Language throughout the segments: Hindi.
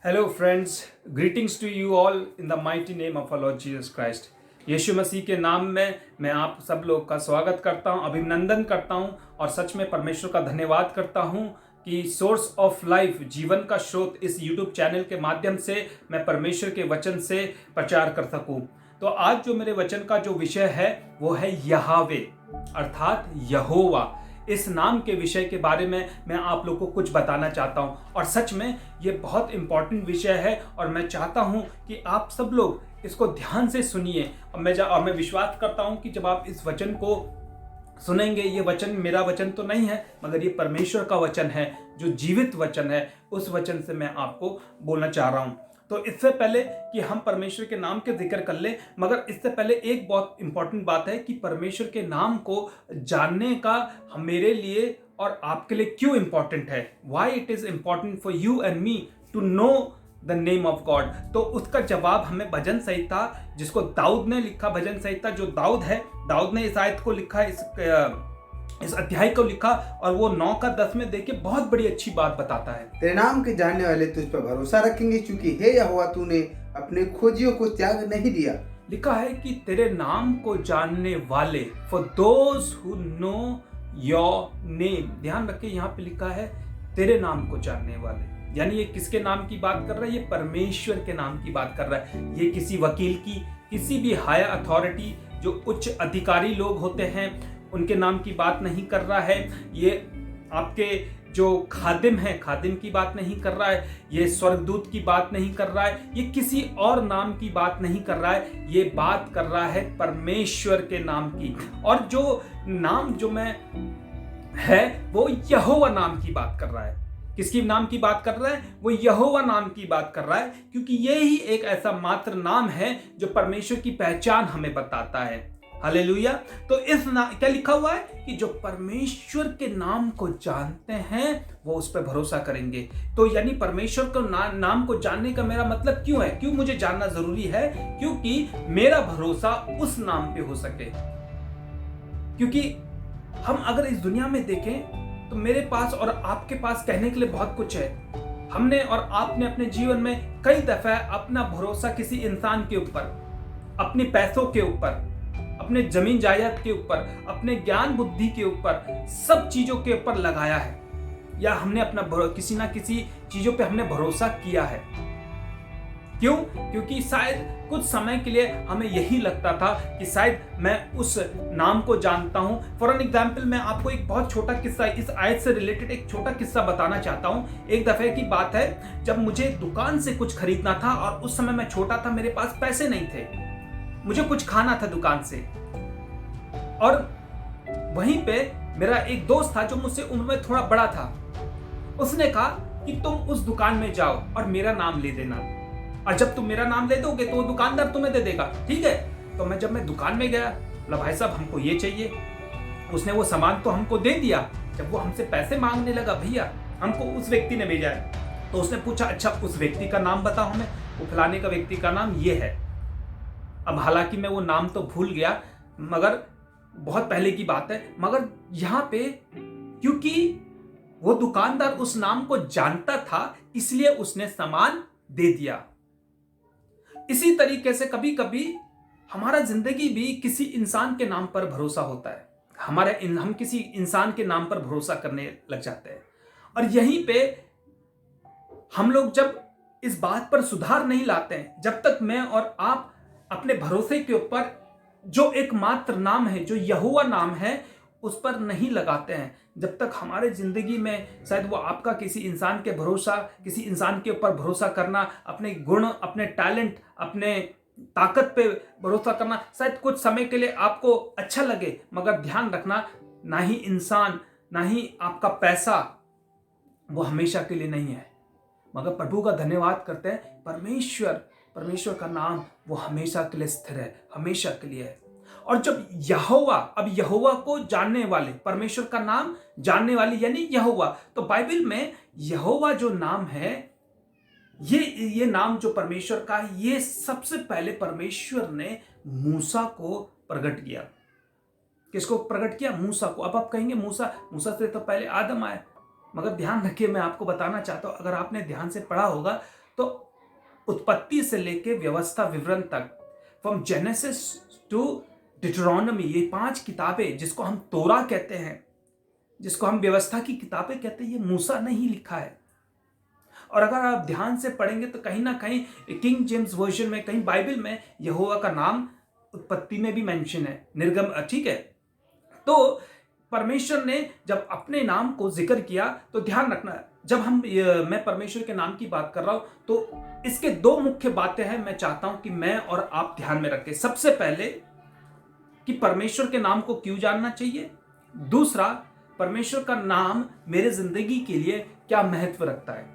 Hello friends, greetings to you all in the mighty name of our Lord Jesus Christ. Yeshu Masih के नाम में मैं आप सब लोग का स्वागत करता हूं, अभिनंदन करता हूं और सच में परमेश्वर का धन्यवाद करता हूं कि सोर्स ऑफ लाइफ, जीवन का स्रोत, इस यूट्यूब चैनल के माध्यम से मैं परमेश्वर के वचन से प्रचार कर सकूं। तो आज जो मेरे वचन का जो विषय है वो है यहावे, अर्थात यहोवा। इस नाम के विषय के बारे में मैं आप लोगों को कुछ बताना चाहता हूं और सच में ये बहुत इंपॉर्टेंट विषय है और मैं चाहता हूं कि आप सब लोग इसको ध्यान से सुनिए। और मैं विश्वास करता हूं कि जब आप इस वचन को सुनेंगे, ये वचन मेरा वचन तो नहीं है मगर ये परमेश्वर का वचन है, जो जीवित वचन है, उस वचन से मैं आपको बोलना चाह रहा हूं। तो इससे पहले कि हम परमेश्वर के नाम के जिक्र कर ले, मगर इससे पहले एक बहुत इंपॉर्टेंट बात है कि परमेश्वर के नाम को जानने का मेरे लिए और आपके लिए क्यों इंपॉर्टेंट है। Why it is important for you and me to know the name of God. तो उसका जवाब हमें भजन संहिता, जिसको दाऊद ने लिखा, भजन संहिता जो दाऊद है, दाऊद ने इस आयत को लिखा, इस अध्याय को लिखा और वो 9-10 में देखिए बहुत बड़ी अच्छी बात बताता है। तेरे नाम के जानने वाले तुझ पर भरोसा रखेंगे, क्योंकि हे यहोवा तूने अपने खोजियों को त्याग नहीं दिया। लिखा है कि तेरे नाम को जानने वाले, for those who know your name. ध्यान रखिए, यहाँ पे लिखा है तेरे नाम को जानने वाले, यानी ये किसके नाम की बात कर रहा है? ये परमेश्वर के नाम की बात कर रहा है। ये किसी वकील की, किसी भी हायर अथॉरिटी, जो उच्च अधिकारी लोग होते हैं, उनके नाम की बात नहीं कर रहा है। ये आपके जो खादिम है, खादिम की बात नहीं कर रहा है। ये स्वर्गदूत की बात नहीं कर रहा है। ये किसी और नाम की बात नहीं कर रहा है। ये बात कर रहा है परमेश्वर के नाम की। और जो नाम जो मैं है वो यहोवा नाम की बात कर रहा है। किसकी नाम की बात कर रहा है? वो यहोवा नाम की बात कर रहा है, क्योंकि ये ही एक ऐसा मात्र नाम है जो परमेश्वर की पहचान हमें बताता है। हालेलुया। तो इस क्या लिखा हुआ है कि जो परमेश्वर के नाम को जानते हैं वो उस पर भरोसा करेंगे। तो यानी परमेश्वर को नाम को जानने का मेरा मतलब क्यों है, क्यों मुझे जानना जरूरी है? क्योंकि मेरा भरोसा उस नाम पे हो सके। क्योंकि हम अगर इस दुनिया में देखें तो मेरे पास और आपके पास कहने के लिए बहुत कुछ है। हमने और आपने अपने जीवन में कई दफा अपना भरोसा किसी इंसान के ऊपर, अपने पैसों के ऊपर, अपने जमीन जायदाद के ऊपर, अपने ज्ञान बुद्धि के ऊपर, सब चीजों के ऊपर लगाया है, या हमने अपना किसी ना किसी चीजों पे हमने भरोसा किया है। क्यों? क्योंकि शायद कुछ समय के लिए हमें यही लगता था कि शायद मैं उस नाम को जानता हूं। फॉर एन एग्जाम्पल, मैं आपको एक बहुत छोटा किस्सा, इस आयत से रिलेटेड एक छोटा किस्सा बताना चाहता हूं। एक दफे की बात है जब मुझे दुकान से कुछ खरीदना था और उस समय मैं छोटा था, मेरे पास पैसे नहीं थे, मुझे कुछ खाना था दुकान से। और वहीं पे मेरा एक दोस्त था जो मुझसे उम्र में थोड़ा बड़ा था। उसने कहा कि तुम उस दुकान में जाओ और मेरा नाम ले देना, और जब तुम मेरा नाम ले दोगे तो वो दुकानदार तुम्हें दे देगा, ठीक है? तो जब मैं दुकान में गया, बोला भाई साहब हमको ये चाहिए। उसने वो सामान तो हमको दे दिया। जब वो हमसे पैसे मांगने लगा, भैया हमको उस व्यक्ति ने भेजा है, तो उसने पूछा अच्छा उस व्यक्ति का नाम बताओ हमें। वो फलाने का व्यक्ति का नाम ये है। अब हालांकि मैं वो नाम तो भूल गया, मगर बहुत पहले की बात है, मगर यहां पे क्योंकि वो दुकानदार उस नाम को जानता था इसलिए उसने सामान दे दिया। इसी तरीके से कभी कभी हमारा जिंदगी भी किसी इंसान के नाम पर भरोसा होता है। हम किसी इंसान के नाम पर भरोसा करने लग जाते हैं, और यहीं पे हम लोग जब इस बात पर सुधार नहीं लाते हैं, जब तक मैं और आप अपने भरोसे के ऊपर जो एकमात्र नाम है, जो यहोवा नाम है, उस पर नहीं लगाते हैं, जब तक हमारे जिंदगी में शायद वो आपका किसी इंसान के भरोसा, किसी इंसान के ऊपर भरोसा करना, अपने गुण, अपने टैलेंट, अपने ताकत पे भरोसा करना शायद कुछ समय के लिए आपको अच्छा लगे, मगर ध्यान रखना, ना ही इंसान, ना ही आपका पैसा वो हमेशा के लिए नहीं है। मगर प्रभु का धन्यवाद करते हैं, परमेश्वर का नाम वो हमेशा के लिए स्थिर है, हमेशा के लिए है। और जब यहोवा को जानने वाले, परमेश्वर का नाम जानने वाले यानी यहोवा, तो बाइबल में यहोवा जो नाम है, ये नाम जो परमेश्वर का है, ये सबसे पहले परमेश्वर ने मूसा को प्रकट किया। किसको प्रकट किया? मूसा को। अब आप कहेंगे मूसा से तो पहले आदम आया, मगर ध्यान रखिए, मैं आपको बताना चाहता हूं, अगर आपने ध्यान से पढ़ा होगा तो उत्पत्ति से लेके व्यवस्था विवरण तक, फ्रॉम जेनेसिस टू डिट्रोनॉमी, ये 5 किताबें जिसको हम तोरा कहते हैं, जिसको हम व्यवस्था की किताबें कहते हैं, ये मूसा ने ही लिखा है। और अगर आप ध्यान से पढ़ेंगे तो कहीं ना कहीं किंग जेम्स वर्जन में, कहीं बाइबल में यहोवा का नाम उत्पत्ति में भी मेंशन है, निर्गम, ठीक है। तो परमेश्वर ने जब अपने नाम को जिक्र किया तो ध्यान रखना, जब मैं परमेश्वर के नाम की बात कर रहा हूं तो इसके 2 मुख्य बातें हैं, मैं चाहता हूं कि मैं और आप ध्यान में रखें। सबसे पहले कि परमेश्वर के नाम को क्यों जानना चाहिए, दूसरा परमेश्वर का नाम मेरे जिंदगी के लिए क्या महत्व रखता है।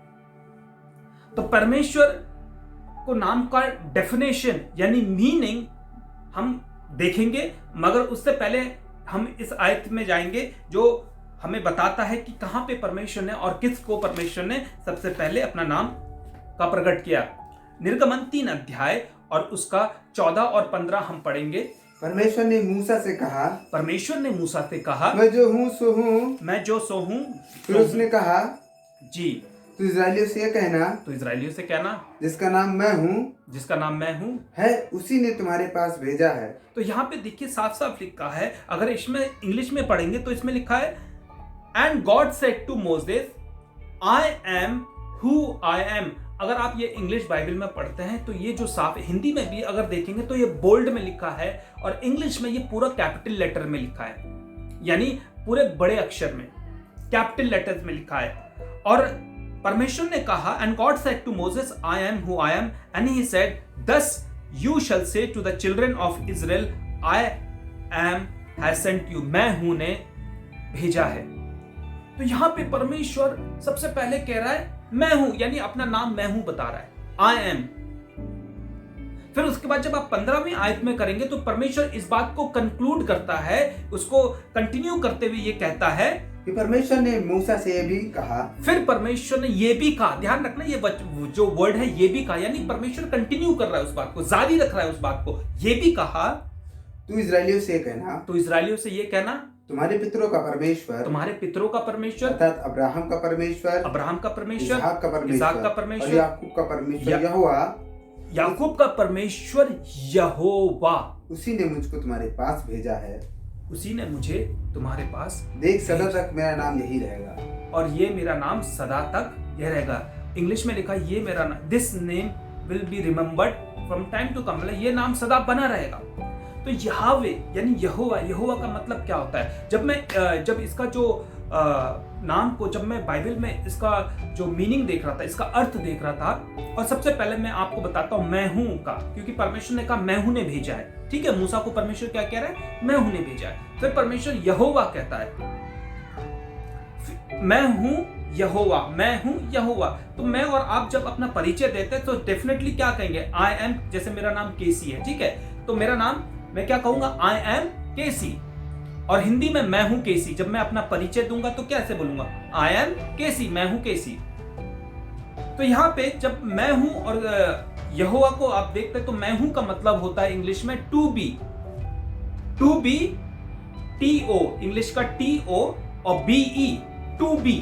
तो परमेश्वर को नाम का डेफिनेशन यानी मीनिंग हम देखेंगे, मगर उससे पहले हम इस आयत में जाएंगे जो हमें बताता है कि कहां पे परमेश्वर ने और किसको परमेश्वर ने सबसे पहले अपना नाम का प्रकट किया। निर्गमन 3 अध्याय और उसका 14 और 15 हम पढ़ेंगे। परमेश्वर ने मूसा से कहा, परमेश्वर ने मूसा से कहा, मैं जो हूँ सो हूँ। मैं जो सो हूँ। फिर उसने कहा, जी, तू इजराइलियों से यह कहना, तो इजराइलियों से कहना, जिसका नाम मैं हूँ, जिसका नाम मैं हूँ है, उसी ने तुम्हारे पास भेजा है। तो यहाँ पे देखिए साफ साफ लिखा है, अगर इसमें इंग्लिश में पढ़ेंगे तो इसमें लिखा है, and God said to Moses, I am who I am. अगर आप ये इंग्लिश बाइबल में पढ़ते हैं तो ये जो साफ, हिंदी में भी अगर देखेंगे तो ये बोल्ड में लिखा है और इंग्लिश में ये पूरा कैपिटल लेटर में लिखा है, यानी पूरे बड़े अक्षर में कैपिटल लेटर्स में लिखा है। और परमेश्वर ने कहा, and God said to Moses, I am who I am, and he said, thus you shall say to the children of Israel, I am has sent you, मैं हूं ने भेजा है। तो यहां पे परमेश्वर सबसे पहले कह रहा है मैं हूं, यानी अपना नाम मैं हूं बता रहा है, आई एम। फिर उसके बाद जब आप 15वीं आयत में करेंगे तो परमेश्वर इस बात को कंक्लूड करता है, उसको कंटिन्यू करते हुए ये कहता है कि परमेश्वर ने मूसा से ये भी कहा, फिर परमेश्वर ने ये भी कहा, ध्यान रखना ये जो वर्ड है ये भी कहा, यानी परमेश्वर कंटिन्यू कर रहा है उस बात को, जारी रख रहा है उस बात को। ये भी कहा, तू इजराइलियों से कहना, तो इजराइलियों से ये कहना, तुम्हारे पितरों का परमेश्वर, तुम्हारे पितरों का परमेश्वर, अर्थात अब्राहम का परमेश्वर, अब्राहम का परमेश्वर, इसहाक का परमेश्वर, इसहाक का परमेश्वर, और याकूब का परमेश्वर यहोवा, याकूब का परमेश्वर यहोवा, उसी ने मुझको तुम्हारे पास भेजा है। उसी ने मुझे तुम्हारे पास देख, सदा तक मेरा नाम यही रहेगा, और ये मेरा नाम सदा तक यह रहेगा। इंग्लिश में लिखा, ये मेरा नाम, this name will be remembered from time to come, मतलब ये नाम सदा बना रहेगा। तो यहोवे यानी यहोवा, यहोवा का मतलब क्या होता है? जब इसका जो नाम को, जब मैं बाइबल में इसका जो मीनिंग देख रहा था, इसका अर्थ देख रहा था, और सबसे पहले मैं आपको बताता हूं मैं हूं का, क्योंकि परमेश्वर ने कहा मैं हूं ने भेजा है, ठीक है। मूसा को परमेश्वर क्या कह रहा है? मैं हूं ने भेजा है। फिर परमेश्वर यहोवा कहता है, मैं हूं यहोवा, मैं हूं यहोवा। तो मैं और आप जब अपना परिचय देते हैं तो डेफिनेटली क्या कहेंगे? आई एम, जैसे मेरा नाम केसी है, ठीक है, तो मेरा नाम मैं क्या कहूंगा? आई एम केसी। और हिंदी में मैं हूं केसी, जब मैं अपना परिचय दूंगा तो कैसे बोलूंगा? आई एम केसी, मैं हूं केसी। तो यहां पे जब मैं हूं और यहोवा को आप देखते हैं तो मैं हूं का मतलब होता है इंग्लिश में to be, to be, T O, English का टी ओ और बी ई, टू बी।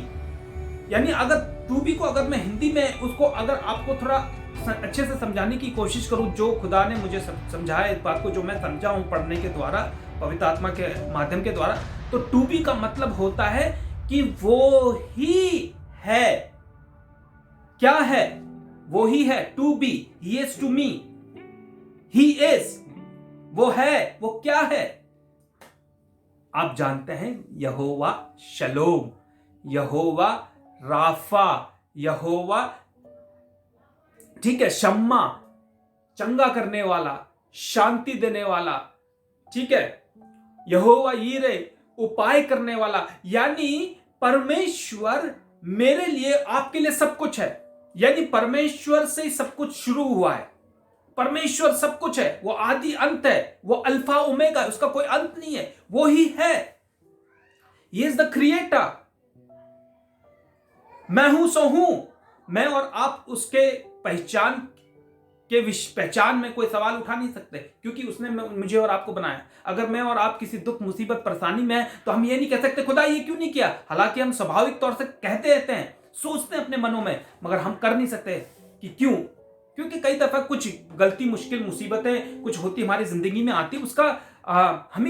यानी अगर टू बी को अगर मैं हिंदी में उसको अगर आपको थोड़ा अच्छे से समझाने की कोशिश करूं, जो खुदा ने मुझे समझाया इस बात को, जो मैं समझा हूं पढ़ने के द्वारा, पवित्र आत्मा के माध्यम के द्वारा, तो टू बी का मतलब होता है कि वो ही है। क्या है? वो ही है, to be, he is to me, he is, वो है, वो क्या है? आप जानते हैं यहोवा शलोम, यहोवा राफा, यहोवा, ठीक है, शम्मा, चंगा करने वाला, शांति देने वाला, ठीक है, यहोवा यीरे, उपाय करने वाला। यानी परमेश्वर मेरे लिए, आपके लिए सब कुछ है। यानी परमेश्वर से सब कुछ शुरू हुआ है, परमेश्वर सब कुछ है, वो आदि अंत है, वो अल्फा ओमेगा, उसका कोई अंत नहीं है, वो ही है। He is the creator. मैं हूं सो हूं। मैं और आप उसके पहचान में कोई सवाल उठा नहीं सकते, क्योंकि उसने मुझे और आपको बनाया। अगर मैं और आप किसी दुख, मुसीबत, परेशानी में हैं तो हम ये नहीं कह सकते खुदा ये क्यों नहीं किया। हालांकि हम स्वाभाविक तौर से कहते रहते हैं, सोचते हैं अपने मनों में, मगर हम कर नहीं सकते। कि क्यों? क्योंकि कई दफा कुछ गलती, मुश्किल, मुसीबतें कुछ होती हमारी जिंदगी में आती, उसका हम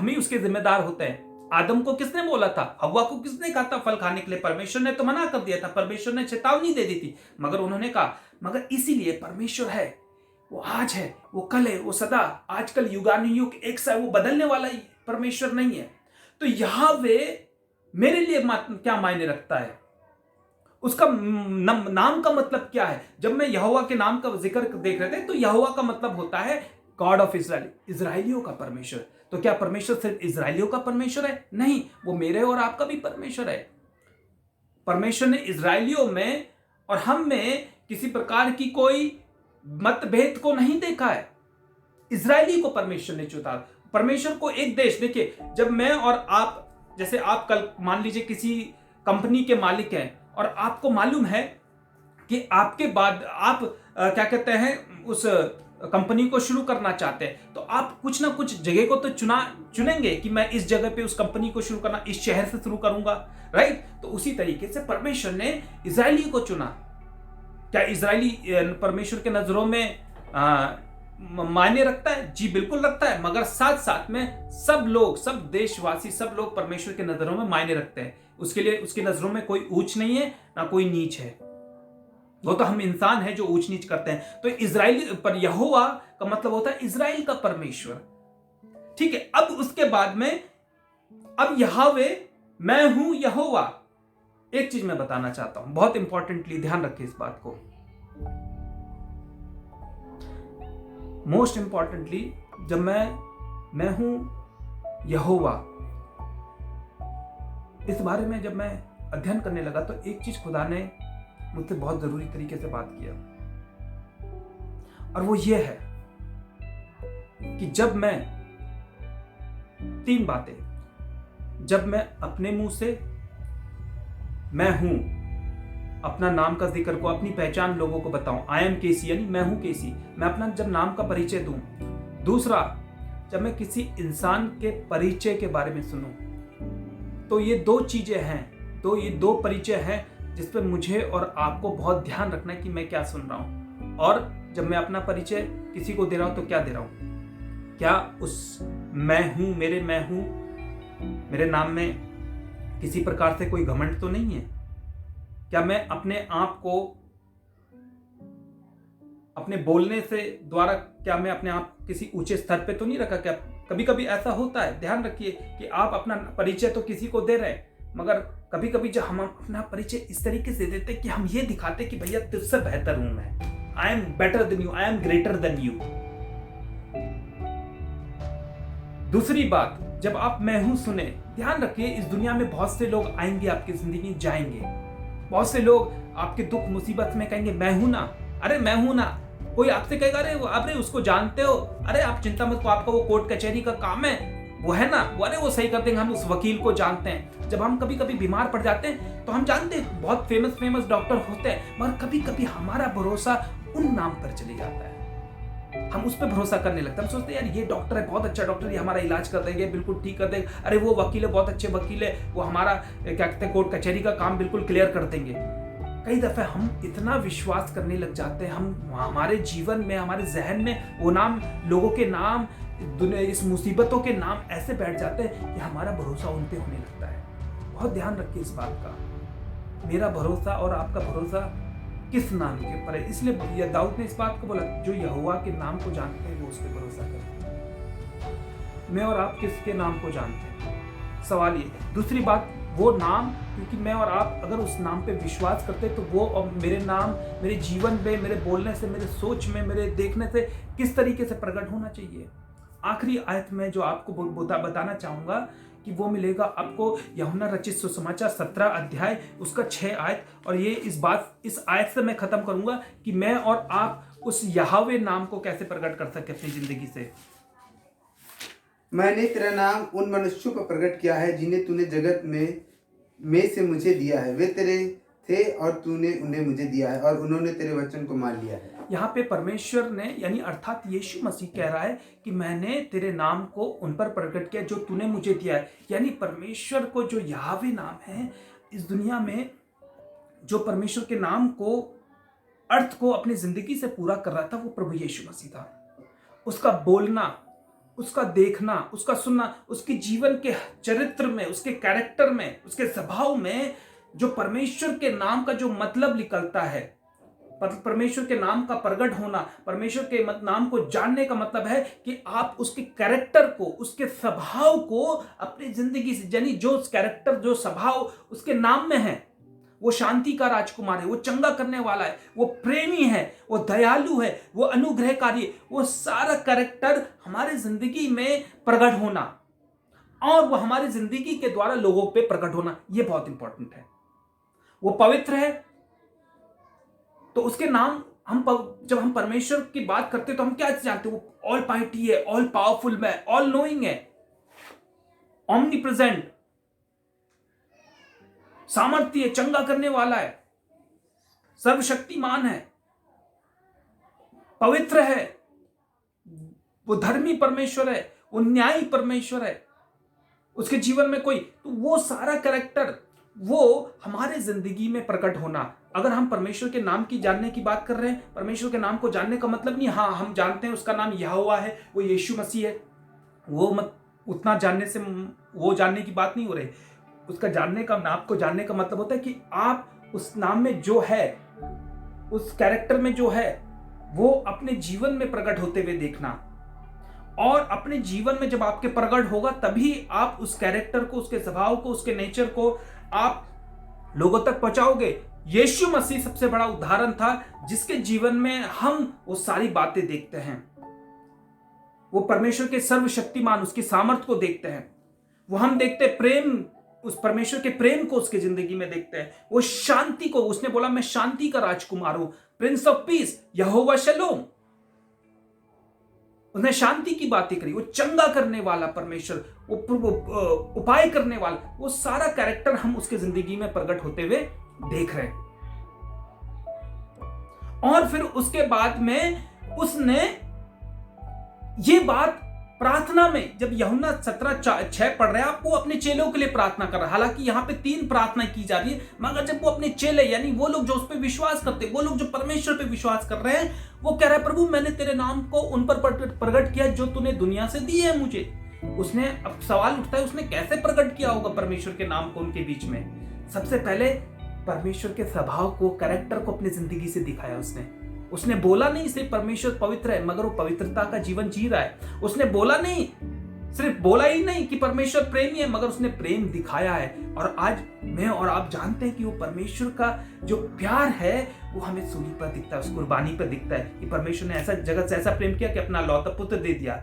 ही उसके जिम्मेदार होते हैं। आदम को किसने बोला था? हव्वा को किसने कहा था फल खाने के लिए? परमेश्वर ने तो मना कर दिया था, परमेश्वर ने चेतावनी दे दी थी, मगर उन्होंने कहा। मगर इसीलिए परमेश्वर है, वो आज है, वो कल है, वो सदा, आजकल युगानुयुग एक सा, वो बदलने वाला ही परमेश्वर नहीं है। तो यहोवा मेरे लिए क्या मायने रखता है? उसका नाम का मतलब क्या है? जब मैं यहोवा के नाम का जिक्र देख रहे थे तो यहोवा का मतलब होता है गॉड ऑफ इजराइल, इजराइलियों का परमेश्वर। तो क्या परमेश्वर सिर्फ इजराइलियों का परमेश्वर है? नहीं, वो मेरे और आपका भी परमेश्वर है। परमेश्वर ने इजराइलियों में और हम में किसी प्रकार की कोई मतभेद को नहीं देखा है। इजरायली को परमेश्वर ने चुना। परमेश्वर को एक देश, देखिए, जब मैं और आप, जैसे आप कल मान लीजिए किसी कंपनी के मालिक हैं और आपको मालूम है कि आपके बाद आप क्या कहते हैं, उस कंपनी को शुरू करना चाहते हैं, तो आप कुछ ना कुछ जगह को तो चुनेंगे कि मैं इस जगह पे उस कंपनी को शुरू करना, इस शहर से शुरू करूंगा, राइट? तो उसी तरीके से परमेश्वर ने इजरायली को चुना। क्या इजरायली परमेश्वर के नजरों में मायने रखता है? जी बिल्कुल रखता है, मगर साथ साथ में सब लोग, सब देशवासी, सब लोग परमेश्वर के नजरों में मायने रखते हैं। उसके लिए उसकी नजरों में कोई ऊंच नहीं है ना कोई नीच है। वो तो हम इंसान हैं जो ऊंच नीच करते हैं। तो इजराइली पर यहोवा का मतलब होता है इजराइल का परमेश्वर, ठीक है। अब उसके बाद में, अब यहोवे, मैं हूं यहोवा। एक चीज मैं बताना चाहता हूं, बहुत इंपॉर्टेंटली ध्यान रखिए इस बात को। मोस्ट इंपॉर्टेंटली, जब मैं हूं यहोवा, इस बारे में जब मैं अध्ययन करने लगा तो एक चीज खुदा ने मुझसे बहुत जरूरी तरीके से बात किया, और वो ये है कि जब मैं, तीन बातें, जब मैं अपने मुंह से मैं हूं, अपना नाम का जिक्र को, अपनी पहचान लोगों को बताऊं, आई एम केसी, यानी मैं हूं केसी, मैं अपना जब नाम का परिचय दूं। दूसरा, जब मैं किसी इंसान के परिचय के बारे में सुनूं, तो ये दो चीजें हैं, ये दो परिचय हैं जिस पर मुझे और आपको बहुत ध्यान रखना है कि मैं क्या सुन रहा हूं। और जब मैं अपना परिचय किसी को दे रहा हूं तो क्या दे रहा हूं? क्या उस मैं हूं, मेरे नाम में किसी प्रकार से कोई घमंड तो नहीं है? क्या मैं अपने आप को, अपने बोलने से द्वारा, क्या मैं अपने आप किसी ऊंचे स्तर पे तो नहीं रखा? क्या कभी कभी ऐसा होता है, ध्यान रखिए, कि आप अपना परिचय तो किसी को दे रहे हैं, मगर कभी कभी जब हम अपना परिचय इस तरीके से देते कि हम ये दिखाते कि भैया तुझसे बेहतर हूं मैं, I am better than you, I am greater than you. दूसरी बात, जब आप मैं हूं सुने, ध्यान रखिए, इस दुनिया में बहुत से लोग आएंगे, आपकी जिंदगी में जाएंगे, बहुत से लोग आपके दुख मुसीबत में कहेंगे मैं हूं ना, अरे मैं हूं ना। कोई आपसे कहेगा अरे उसको जानते हो, अरे आप चिंता मत, आपका वो कोर्ट कचहरी का काम है, वो है ना, अरे वो सही कर देंगे, हम उस वकील को जानते हैं। जब हम कभी कभी बीमार पड़ जाते हैं तो हम जानते हैं बहुत फेमस डॉक्टर होते हैं, मगर कभी कभी हमारा भरोसा उन नाम पर चले जाता है, हम उस पर भरोसा करने लगते हैं। हम सोचते हैं यार ये डॉक्टर है, बहुत अच्छा डॉक्टर, ये हमारा इलाज कर देंगे, बिल्कुल ठीक कर देंगे, अरे वो वकील है, बहुत अच्छे वकील है, वो हमारा क्या कहते हैं कोर्ट कचहरी का काम बिल्कुल क्लियर कर देंगे। कई दफे हम इतना विश्वास करने लग जाते हैं, हम हमारे जीवन में, हमारे जहन में वो नाम, लोगों के नाम, इस मुसीबतों के नाम ऐसे बैठ जाते हैं कि हमारा भरोसा उन पे होने लगता है। बहुत ध्यान रखिए इस बात का, मेरा भरोसा और आपका भरोसा किस नाम के ऊपर है। इसलिए दाऊद ने इस बात को बोला, जो यहोवा के नाम को जानते हैं वो उस पर भरोसा करते हैं। मैं और आप किसके नाम को जानते हैं? सवाल ये। दूसरी बात, वो नाम, क्योंकि मैं और आप अगर उस नाम पे विश्वास करते हैं तो वो और मेरे नाम मेरे जीवन में, मेरे बोलने से, मेरे सोच में, मेरे देखने से किस तरीके से प्रकट होना चाहिए। आखिरी आयत में जो आपको बताना चाहूंगा कि वो मिलेगा आपको यूहन्ना रचित सुसमाचार 17 अध्याय उसका 6 आयत। और ये इस आयत से मैं खत्म करूंगा कि मैं और आप उस यहोवा नाम को कैसे प्रकट कर सकते अपनी जिंदगी से। मैंने तेरा नाम उन मनुष्यों पर प्रकट किया है जिन्हें तूने जगत में से मुझे दिया है। वे तेरे थे और तूने उन्हें मुझे दिया है और उन्होंने तेरे वचन को मान लिया है। यहाँ पे परमेश्वर ने, यानी अर्थात यीशु मसीह कह रहा है कि मैंने तेरे नाम को उन पर प्रकट किया जो तूने मुझे दिया है। यानी परमेश्वर को जो यहोवा नाम है, इस दुनिया में जो परमेश्वर के नाम को अर्थ को अपनी जिंदगी से पूरा कर रहा था वो प्रभु यीशु मसीह था। उसका बोलना, उसका देखना, उसका सुनना, उसके जीवन के चरित्र में, उसके कैरेक्टर में, उसके स्वभाव में जो परमेश्वर के नाम का जो मतलब निकलता है, परमेश्वर के नाम का प्रकट होना, परमेश्वर के नाम को जानने का मतलब है कि आप उसके कैरेक्टर को, उसके स्वभाव को अपनी जिंदगी से, यानी जो कैरेक्टर, जो स्वभाव उसके नाम में है, वो शांति का राजकुमार है, वो चंगा करने वाला है, वो प्रेमी है, वो दयालु है, वो अनुग्रहकारी है, वो सारा कैरेक्टर हमारे जिंदगी में प्रकट होना और वो हमारी जिंदगी के द्वारा लोगों पे प्रकट होना, ये बहुत इंपॉर्टेंट है। वो पवित्र है, तो उसके नाम जब हम परमेश्वर की बात करते हैं तो हम क्या जानते हैं? वो ऑल पावरफुल है, ऑल पावरफुल है, ऑल नोइंग है, ऑमनीप्रेजेंट, सामर्थ्य है, चंगा करने वाला है, सर्वशक्तिमान है, पवित्र है, वो धर्मी परमेश्वर है, वो न्यायी परमेश्वर है। उसके जीवन में कोई, तो वो सारा कैरेक्टर वो हमारे जिंदगी में प्रकट होना। अगर हम परमेश्वर के नाम की जानने की बात कर रहे हैं, परमेश्वर के नाम को जानने का मतलब नहीं, हाँ हम जानते हैं उसका नाम यहोवा है, वो यीशु मसीह है, वो मत उतना जानने से वो जानने की बात नहीं हो रही। उसका जानने का, नाम को जानने का मतलब होता है कि आप उस नाम में जो है, उस कैरेक्टर में जो है, वो अपने जीवन में प्रकट होते हुए देखना। और अपने जीवन में जब आपके प्रकट होगा तभी आप उस कैरेक्टर को, उसके स्वभाव को, उसके नेचर को आप लोगों तक पहुंचाओगे। यीशु मसीह सबसे बड़ा उदाहरण था जिसके जीवन में हम वो सारी बातें देखते हैं। वो परमेश्वर के सर्वशक्तिमान, उसकी सामर्थ को देखते हैं। वो हम देखते प्रेम, उस परमेश्वर के प्रेम को उसके जिंदगी में देखते हैं। वो शांति को, उसने बोला मैं शांति का राजकुमार हूं, प्रिंस ऑफ पीस, यहोवा शलोम। उसने शांति की बातें करी। वो चंगा करने वाला परमेश्वर, वो उपाय करने वाला, वो सारा कैरेक्टर हम उसके जिंदगी में प्रकट होते हुए देख रहे हैं। और फिर उसके बाद में उसने ये बात प्रार्थना में, जब यूहन्ना 17:6 पढ़ रहे हैं, आप वो अपने चेलों के लिए प्रार्थना कर रहा है। हालांकि यहां पे 3 प्रार्थना की जा रही है, मगर जब वो अपने चेले, यानी वो लोग जो उस पर विश्वास करते, वो लोग जो परमेश्वर पे विश्वास कर रहे हैं, वो कह रहे हैं प्रभु मैंने तेरे नाम को उन पर प्रकट किया जो तूने दुनिया से दी है मुझे। उसने, अब सवाल उठता है उसने कैसे प्रकट किया होगा परमेश्वर के नाम को उनके बीच में? सबसे पहले परमेश्वर के स्वभाव को, कैरेक्टर को अपनी जिंदगी से दिखाया उसने बोला नहीं सिर्फ परमेश्वर पवित्र है, मगर वो पवित्रता का जीवन जी रहा है। उसने बोला नहीं, सिर्फ बोला ही नहीं कि परमेश्वर प्रेमी है, मगर उसने प्रेम दिखाया है। और आज मैं और आप जानते हैं कि वो परमेश्वर का जो प्यार है वो हमें सूली पर दिखता है, उस कुर्बानी पर दिखता है कि परमेश्वर ने ऐसा जगत से ऐसा प्रेम किया कि अपना लौता पुत्र दे दिया।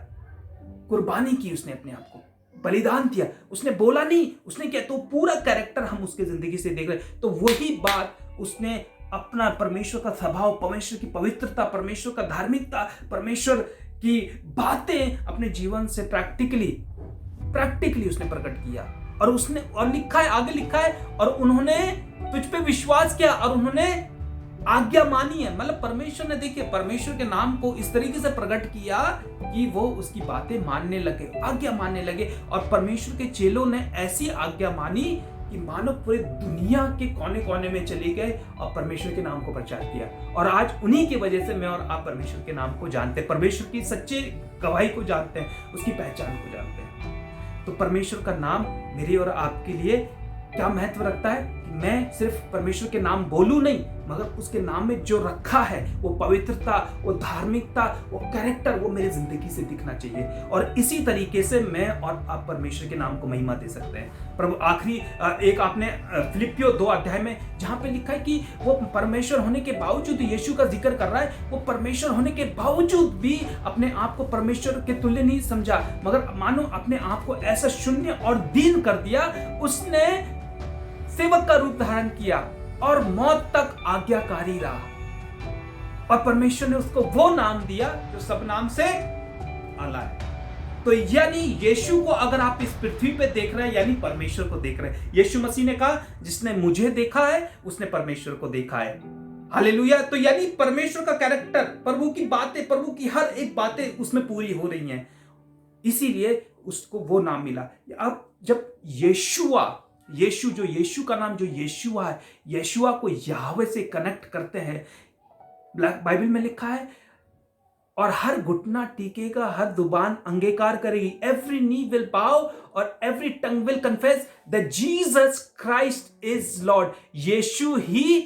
कुर्बानी की उसने, अपने आप को बलिदान दिया। उसने बोला नहीं, उसने क्या, तो पूरा कैरेक्टर हम उसके जिंदगी से देख रहे हैं। तो वही बात उसने अपना परमेश्वर का स्वभाव, परमेश्वर की पवित्रता, परमेश्वर का धार्मिकता, परमेश्वर की बातें अपने जीवन से प्रैक्टिकली उसने प्रकट किया। और उसने, और लिखा है, आगे लिखा है, और उन्होंने तुझ पे विश्वास किया और उन्होंने आज्ञा मानी है। मतलब परमेश्वर ने, देखिए, परमेश्वर के नाम को इस तरीके से प्रकट किया कि वो उसकी बातें मानने लगे, आज्ञा मानने लगे। और परमेश्वर के चेलों ने ऐसी आज्ञा मानी कि मानो पूरे दुनिया के कोने कोने में चले गए और परमेश्वर के नाम को प्रचार किया। और आज उन्हीं की वजह से मैं और आप परमेश्वर के नाम को जानते हैं, परमेश्वर की सच्ची गवाही को जानते हैं, उसकी पहचान को जानते हैं। तो परमेश्वर का नाम मेरे और आपके लिए क्या महत्व रखता है कि मैं सिर्फ परमेश्वर के नाम बोलूं नहीं, मगर उसके नाम में जो रखा है वो पवित्रता, वो धार्मिकता, वो कैरेक्टर, वो मेरी जिंदगी से दिखना चाहिए। और इसी तरीके से मैं और आप परमेश्वर के नाम को महिमा दे सकते हैं। प्रभु आखिरी एक आपने फिलिपियो 2 अध्याय में जहां पे लिखा है कि वो परमेश्वर होने के बावजूद, यीशु का जिक्र कर रहा है, वो परमेश्वर होने के बावजूद भी अपने आप को परमेश्वर के तुल्य नहीं समझा, मगर मानो अपने आप को ऐसा शून्य और दीन कर दिया। उसने सेवक का रूप धारण किया और मौत तक आज्ञाकारी रहा। और परमेश्वर ने उसको वो नाम दिया जो सब नाम से आला है। तो यानी यीशु को अगर आप इस पृथ्वी पे देख रहे हैं, यानी परमेश्वर को देख रहे हैं। यीशु मसीह ने कहा जिसने मुझे देखा है उसने परमेश्वर को देखा है। हालेलुया। तो यानी परमेश्वर का कैरेक्टर, प्रभु की बातें, प्रभु की हर एक बातें उसमें पूरी हो रही हैं, इसीलिए उसको वो नाम मिला। अब जब यीशु का नाम जो यीशुआ है, यीशुआ को याहवे से कनेक्ट करते हैं, बाइबल में लिखा है, और हर घुटना टीकेगा, हर जुबान अंगीकार करेगी, एवरी नी विल बाउ और every tongue will confess that Jesus Christ is Lord. Yeshu ही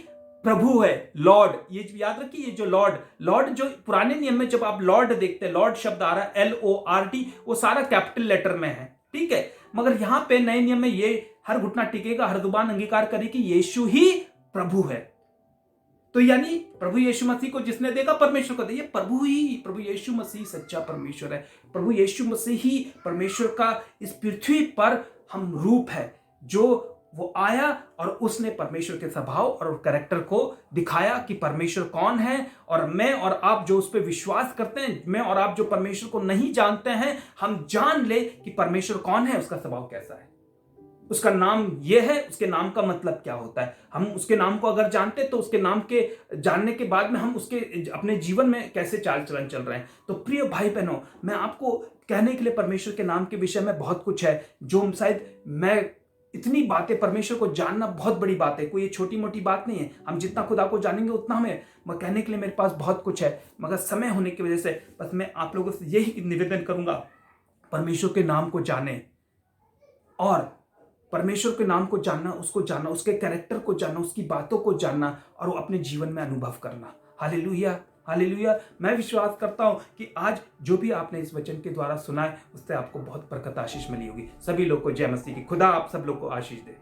प्रभु है, लॉर्ड। ये याद रखिए, ये जो लॉर्ड जो पुराने नियम में जब आप लॉर्ड देखते हैं, लॉर्ड शब्द आ रहा है LORD, वो सारा कैपिटल लेटर में है, ठीक है। मगर यहां पे नए नियम में ये हर घुटना टिकेगा, हर जुबान अंगीकार करेगी, यीशु ही प्रभु है। तो यानी प्रभु यीशु मसीह को जिसने देखा परमेश्वर को देखा। प्रभु यीशु मसीह सच्चा परमेश्वर है। प्रभु यीशु मसीह ही परमेश्वर का इस पृथ्वी पर हम रूप है, जो वो आया और उसने परमेश्वर के स्वभाव और कैरेक्टर को दिखाया कि परमेश्वर कौन है। और मैं और आप जो उस पर विश्वास करते हैं, मैं और आप जो परमेश्वर को नहीं जानते हैं, हम जान ले कि परमेश्वर कौन है, उसका स्वभाव कैसा है, उसका नाम यह है, उसके नाम का मतलब क्या होता है। हम उसके नाम को अगर जानते तो उसके नाम के जानने के बाद में हम उसके अपने जीवन में कैसे चाल चलन चल रहे हैं। तो प्रिय भाई बहनों, मैं आपको कहने के लिए परमेश्वर के नाम के विषय में बहुत कुछ है, जो शायद मैं इतनी बातें, परमेश्वर को जानना बहुत बड़ी बात है, कोई ये छोटी मोटी बात नहीं है। हम जितना खुदा को जानेंगे उतना हमें कहने के लिए मेरे पास बहुत कुछ है, मगर समय होने की वजह से बस मैं आप लोगों से यही निवेदन करूंगा, परमेश्वर के नाम को जाने, और परमेश्वर के नाम को जानना, उसको जानना, उसके कैरेक्टर को जानना, उसकी बातों को जानना और वो अपने जीवन में अनुभव करना। Hallelujah, hallelujah. मैं विश्वास करता हूं कि आज जो भी आपने इस वचन के द्वारा सुना है, उससे आपको बहुत बरकत आशीष मिली होगी। सभी लोग को जय मसीह की। खुदा आप सब लोग को आशीष दे।